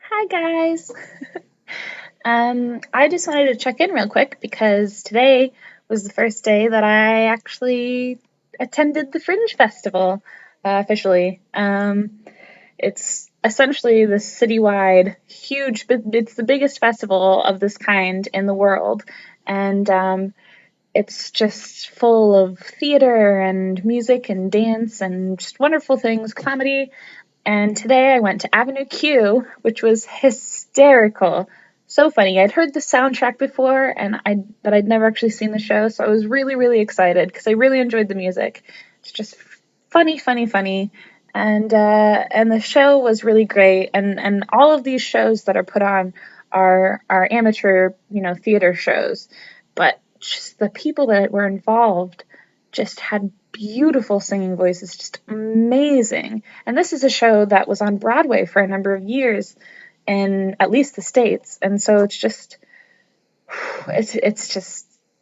Hi guys. I just wanted to check in real quick because today was the first day that I actually attended the Fringe Festival officially. It's essentially the citywide, huge, it's the biggest festival of this kind in the world, and it's just full of theater and music and dance and just wonderful things, comedy. And today I went to Avenue Q, which was hysterical. So funny. I'd heard the soundtrack before, but I'd never actually seen the show, so I was really, really excited because I really enjoyed the music. It's just funny, funny, funny, and the show was really great. And all of these shows that are put on are amateur, theater shows, but just the people that were involved just had beautiful singing voices, just amazing. And this is a show that was on Broadway for a number of years in at least the States. And so it's just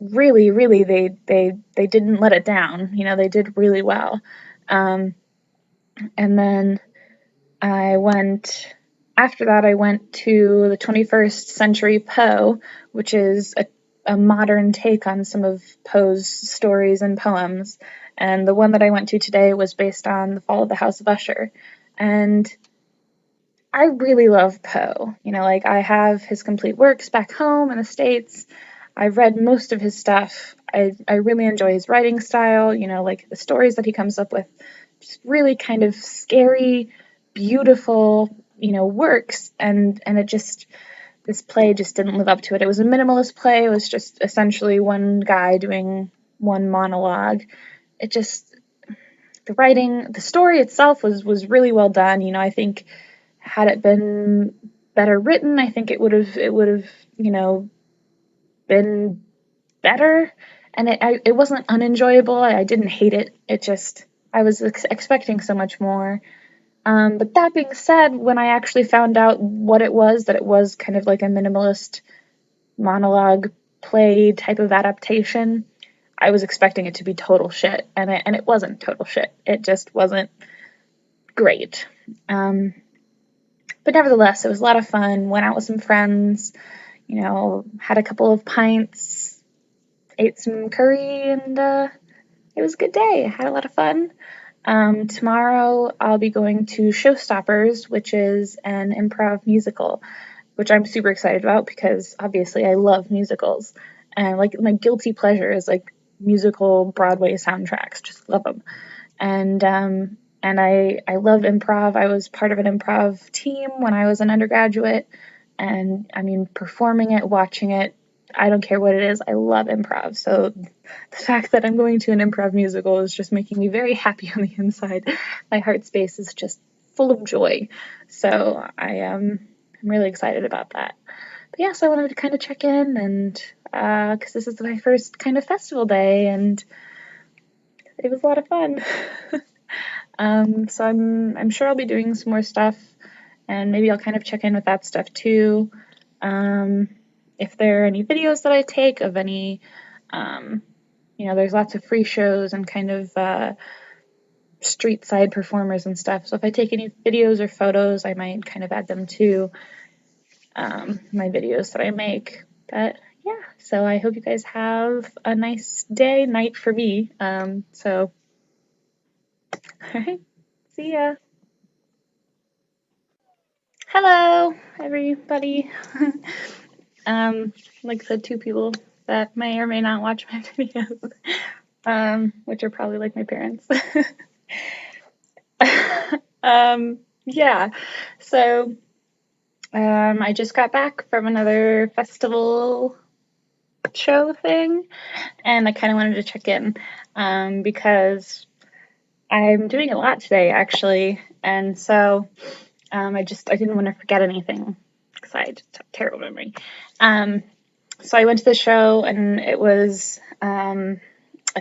really, really they didn't let it down. They did really well. And then I went after that I went to the 21st Century Poe, which is a modern take on some of Poe's stories and poems. And the one that I went to today was based on The Fall of the House of Usher. And I really love Poe. I have his complete works back home in the States. I've read most of his stuff. I really enjoy his writing style, like the stories that he comes up with. Just really kind of scary, beautiful, works. And this play just didn't live up to it. It was a minimalist play. It was just essentially one guy doing one monologue. The writing, the story itself was really well done. I think had it been better written, I think it would have been better. And it wasn't unenjoyable. I didn't hate it. I was expecting so much more. But that being said, when I actually found out what it was, that it was kind of like a minimalist monologue play type of adaptation, I was expecting it to be total shit, and it wasn't total shit. It just wasn't great. But nevertheless, it was a lot of fun. Went out with some friends, had a couple of pints, ate some curry, and it was a good day. I had a lot of fun. Tomorrow I'll be going to Showstoppers, which is an improv musical, which I'm super excited about because obviously I love musicals. And like my guilty pleasure is like musical Broadway soundtracks. Just love them. And I love improv. I was part of an improv team when I was an undergraduate. And I mean, performing it, watching it, I don't care what it is. I love improv. So the fact that I'm going to an improv musical is just making me very happy on the inside. My heart space is just full of joy. So I'm really excited about that. But yeah, so I wanted to kind of check in and because this is my first kind of festival day and it was a lot of fun. So I'm sure I'll be doing some more stuff and maybe I'll kind of check in with that stuff too. If there are any videos that I take of any, there's lots of free shows and kind of street side performers and stuff. So if I take any videos or photos, I might kind of add them to my videos that I make. But yeah, so I hope you guys have a nice night for me. All right, see ya. Hello, everybody. Like the two people that may or may not watch my videos, which are probably like my parents. Yeah, so I just got back from another festival show thing, and I kind of wanted to check in because I'm doing a lot today, actually, and so I didn't want to forget anything because I just have terrible memory. So I went to the show, and it was a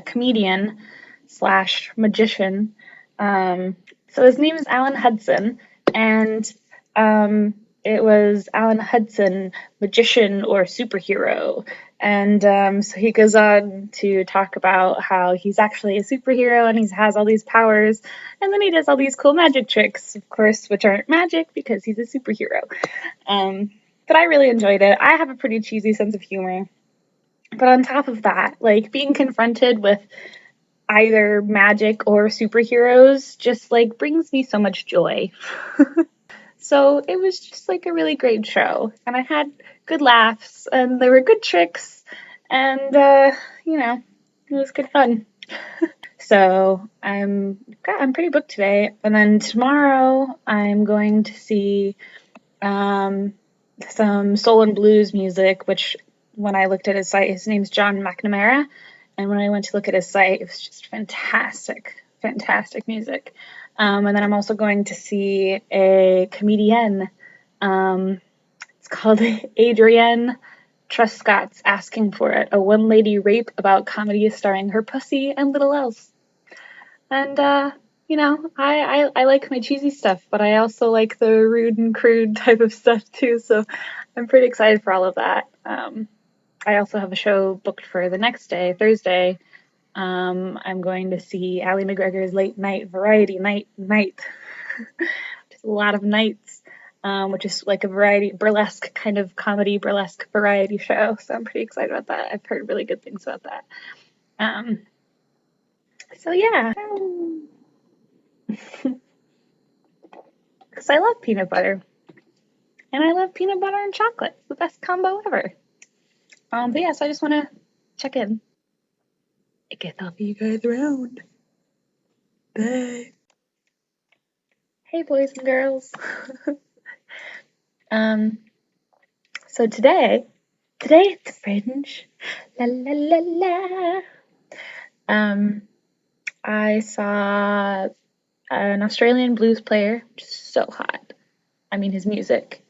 comedian slash magician. So his name is Alan Hudson, and it was Alan Hudson, magician or superhero, And so he goes on to talk about how he's actually a superhero and he has all these powers. And then he does all these cool magic tricks, of course, which aren't magic because he's a superhero. But I really enjoyed it. I have a pretty cheesy sense of humor. But on top of that, like being confronted with either magic or superheroes just like brings me so much joy. So it was just like a really great show, and I had good laughs, and there were good tricks, and it was good fun. So I'm pretty booked today, and then tomorrow I'm going to see um, some soul and blues music, which when I looked at his site, his name's John McNamara, and when I went to look at his site, it was just fantastic, fantastic music. And then I'm also going to see a comedienne. It's called Adrienne Truscott's Asking for It, a one-lady rape about comedy starring her pussy and little else. And I like my cheesy stuff, but I also like the rude and crude type of stuff too. So I'm pretty excited for all of that. I also have a show booked for the next day, Thursday. I'm going to see Ali McGregor's late night variety night. Just a lot of nights, which is like a variety burlesque kind of comedy burlesque variety show. So I'm pretty excited about that. I've heard really good things about that. So yeah. Because I love peanut butter. And I love peanut butter and chocolate. It's the best combo ever. But yeah, so I just want to check in. I guess I'll see you guys around. Bye. Hey, boys and girls. So today it's Fringe. La la la la. I saw an Australian blues player, which is so hot. I mean, his music.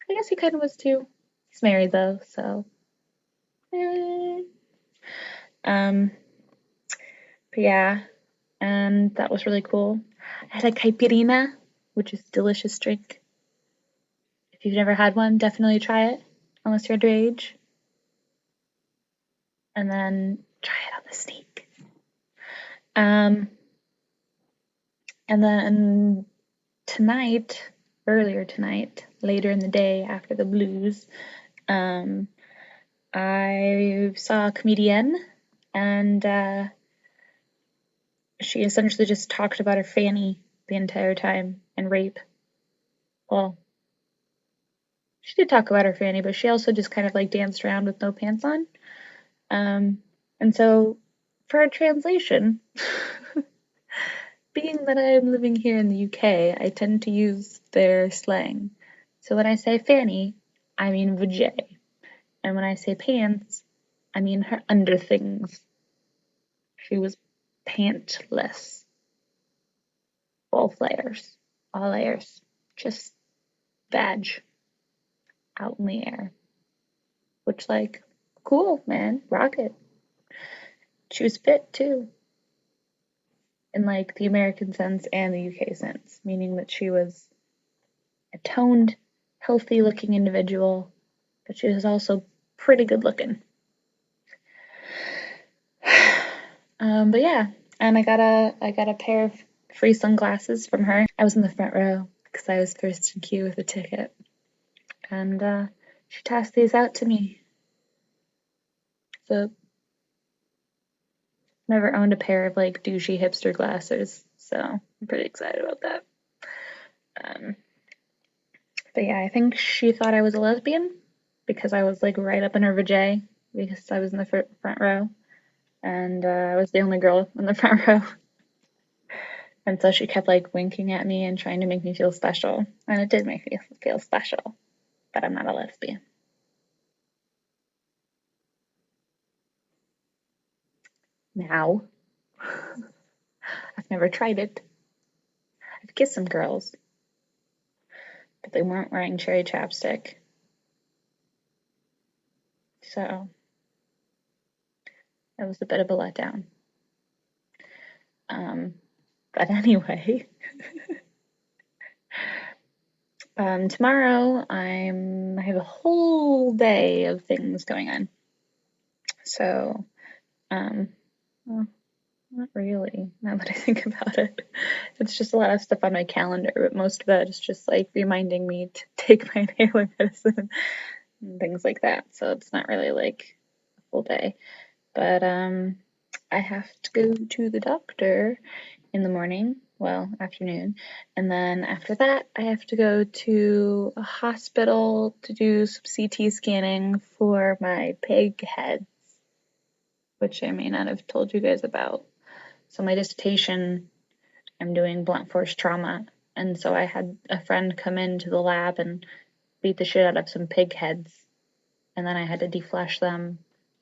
I guess he kind of was too. He's married though, so. Um, but yeah, and that was really cool. I had a caipirinha, which is a delicious drink. If you've never had one, definitely try it, unless you're underage. And then try it on the sneak. And then earlier tonight, later in the day after the blues, I saw a comedienne, and she essentially just talked about her fanny the entire time and rape. Well, she did talk about her fanny, but she also just kind of like danced around with no pants on. And so, for a translation, being that I'm living here in the UK, I tend to use their slang. So when I say fanny, I mean vajay. And when I say pants, I mean her underthings. She was pantless. Both layers. All layers. Just vag out in the air. Which, like, cool, man. Rock it. She was fit, too. In, like, the American sense and the UK sense. Meaning that she was a toned, healthy-looking individual. But she was also pretty good looking. But yeah, and I got a pair of free sunglasses from her. I was in the front row because I was first in queue with a ticket, and she tossed these out to me. So never owned a pair of like douchey hipster glasses, so I'm pretty excited about that. But yeah, I think she thought I was a lesbian because I was like right up in her vajay because I was in the front row, and I was the only girl in the front row. And so she kept like winking at me and trying to make me feel special. And it did make me feel special, but I'm not a lesbian. Now, I've never tried it. I've kissed some girls, but they weren't wearing cherry chapstick. So it was a bit of a letdown. But anyway, Tomorrow I have a whole day of things going on. So, well, not really, now that I think about it. It's just a lot of stuff on my calendar, but most of it is just like reminding me to take my inhaler medicine and things like that. So it's not really like a full day. But I have to go to the doctor in the morning, well, afternoon, and then after that I have to go to a hospital to do some CT scanning for my pig head, which I may not have told you guys about. So my dissertation, I'm doing blunt force trauma, and so I had a friend come into the lab and beat the shit out of some pig heads, and then I had to deflesh them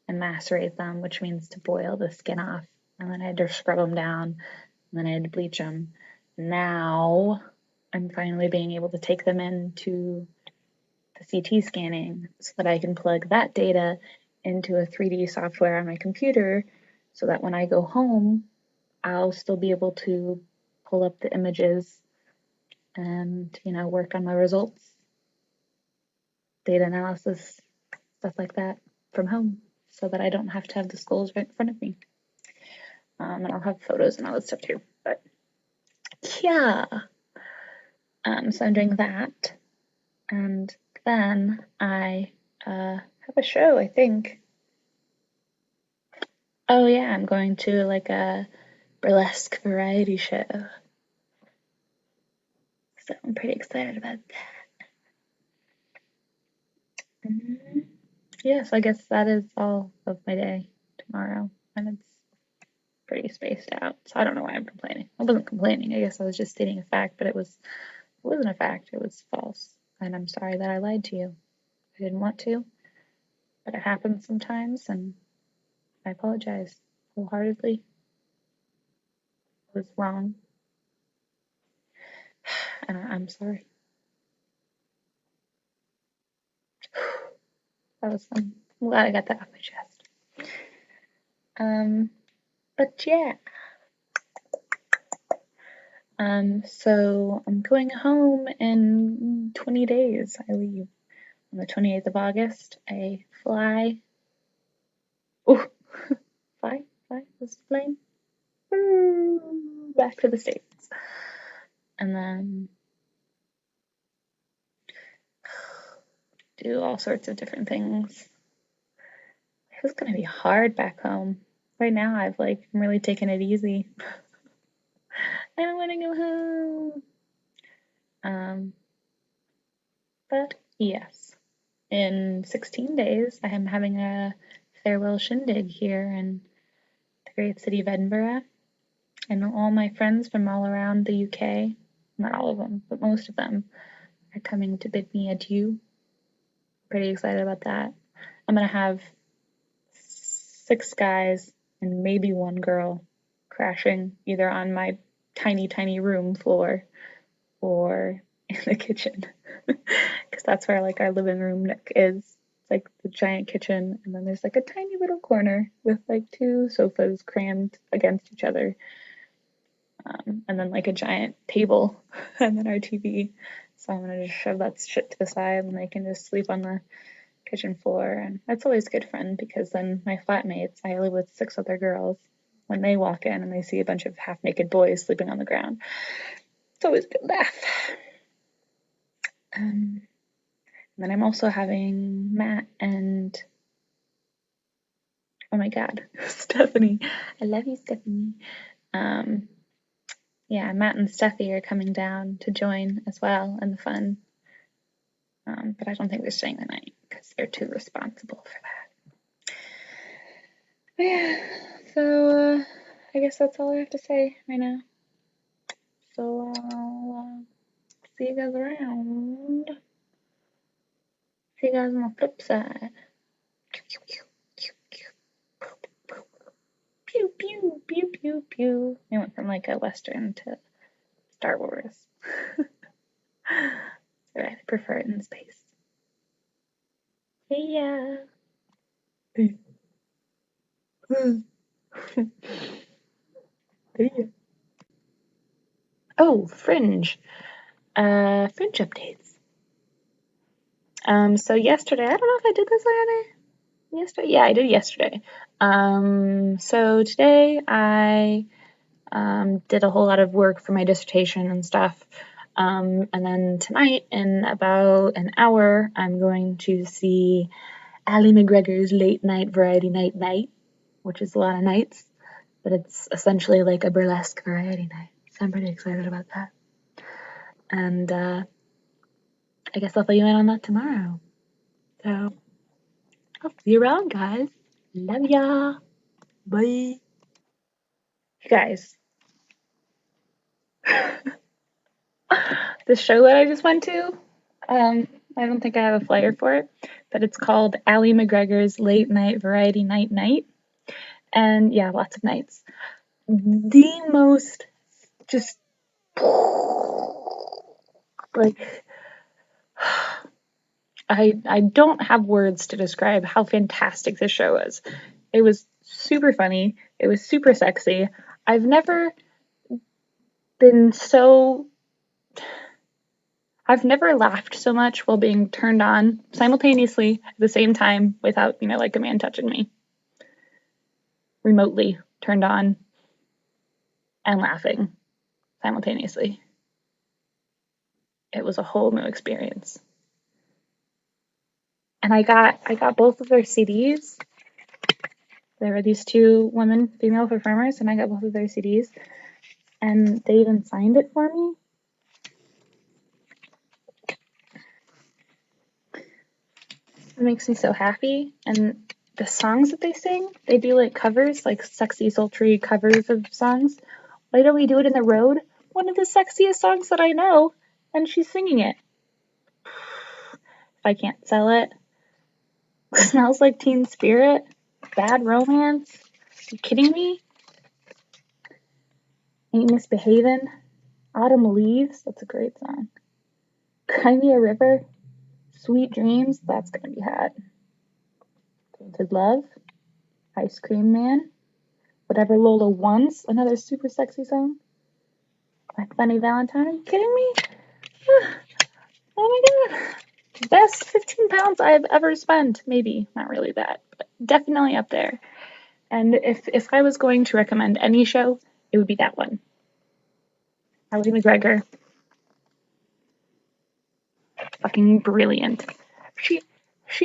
and macerate them, which means to boil the skin off, and then I had to scrub them down, and then I had to bleach them. Now I'm finally being able to take them into the CT scanning so that I can plug that data into a 3D software on my computer so that when I go home, I'll still be able to pull up the images and, work on my results, data analysis, stuff like that from home so that I don't have to have the skulls right in front of me. And I'll have photos and all that stuff too. But yeah, so I'm doing that. And then I have a show, I think. Oh yeah, I'm going to like a burlesque variety show. So I'm pretty excited about that. Yeah, so I guess that is all of my day tomorrow. And it's pretty spaced out. So I don't know why I'm complaining. I wasn't complaining. I guess I was just stating a fact, but it wasn't a fact. It was false. And I'm sorry that I lied to you. I didn't want to, but it happens sometimes, and I apologize wholeheartedly. I was wrong, and I'm sorry. That was fun. I'm glad I got that off my chest. But yeah. So I'm going home in 20 days. I leave on the 28th of August. I fly. Oh, fly, was the plane? Back to the States. And then do all sorts of different things. It was gonna be hard back home. Right now I'm really taking it easy. I don't wanna go home. But yes. In 16 days I am having a farewell shindig here in the great city of Edinburgh. And all my friends from all around the UK, not all of them, but most of them, are coming to bid me adieu. Pretty excited about that. I'm gonna have 6 guys and maybe 1 girl crashing either on my tiny, tiny room floor or in the kitchen. Because that's where our living room is. It's like the giant kitchen, and then there's a tiny little corner with 2 sofas crammed against each other. And then a giant table and then our TV. So I'm gonna just shove that shit to the side and they can just sleep on the kitchen floor. And that's always good fun because then my flatmates, I live with 6 other girls, when they walk in and they see a bunch of half-naked boys sleeping on the ground, it's always a good laugh. And then I'm also having Matt and, oh my god, Stephanie. I love you, Stephanie. Yeah, Matt and Steffi are coming down to join as well in the fun. But I don't think they're staying the night because they're too responsible for that. But yeah, so I guess that's all I have to say right now. So I'll see you guys around. See you guys on the flip side. Pew, pew, pew, pew, pew. I went from a Western to Star Wars. So I prefer it in space. Yeah. Oh, Fringe. Fringe updates. So yesterday, I don't know if I did this already. Yesterday, yeah, I did yesterday. So today I did a whole lot of work for my dissertation and stuff. And then tonight, in about an hour, I'm going to see Ali McGregor's Late Night Variety Night, which is a lot of nights, but it's essentially like a burlesque variety night. So I'm pretty excited about that. And I guess I'll fill you in on that tomorrow. So I'll see you around, guys. Love ya. Bye. You guys, the show that I just went to, I don't think I have a flyer for it, but it's called Ali McGregor's Late Night Variety Night. And yeah, lots of nights. The most just like I don't have words to describe how fantastic this show is. It was super funny. It was super sexy. I've never been so I've never laughed so much while being turned on simultaneously at the same time without, like a man touching me. Remotely turned on and laughing simultaneously. It was a whole new experience. And I got both of their CDs. There were these two women, female performers, and I got both of their CDs. And they even signed it for me. It makes me so happy. And the songs that they sing, they do like covers, like sexy, sultry covers of songs. Why don't we do it in the road? One of the sexiest songs that I know, and she's singing it. If I can't sell it, Smells Like Teen Spirit, Bad Romance. Are you kidding me? Ain't Misbehavin', Autumn Leaves. That's a great song. Cry Me a River, Sweet Dreams. That's gonna be hot. Tainted Love, Ice Cream Man, Whatever Lola Wants. Another super sexy song. My Funny Valentine. Are you kidding me? Oh my god. Best 15 pounds I've ever spent. Maybe. Not really that, but definitely up there. And if I was going to recommend any show, it would be that one. Ali McGregor. Fucking brilliant. She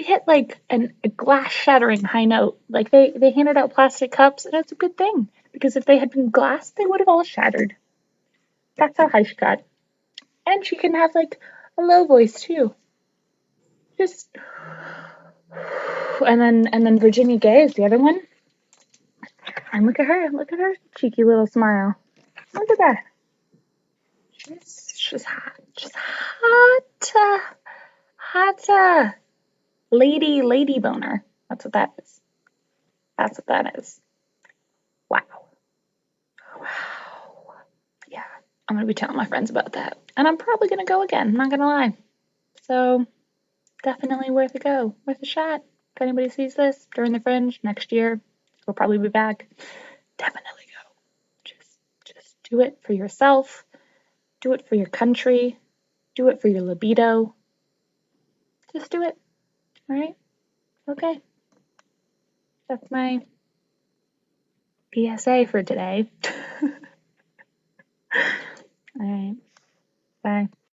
hit like a glass shattering high note. Like they handed out plastic cups, and it's a good thing. Because if they had been glass, they would have all shattered. That's how high she got. And she can have like a low voice too. Just and then Virginia Gay is the other one. And look at her cheeky little smile. Look at that. She's hot. She's hot. Hot. Lady boner. That's what that is. That's what that is. Wow. Wow. Yeah. I'm gonna be telling my friends about that. And I'm probably gonna go again, I'm not gonna lie. So definitely worth a go. Worth a shot. If anybody sees this during the Fringe next year, we'll probably be back. Definitely go. Just do it for yourself. Do it for your country. Do it for your libido. Just do it. Alright? Okay. That's my PSA for today. Alright. Bye.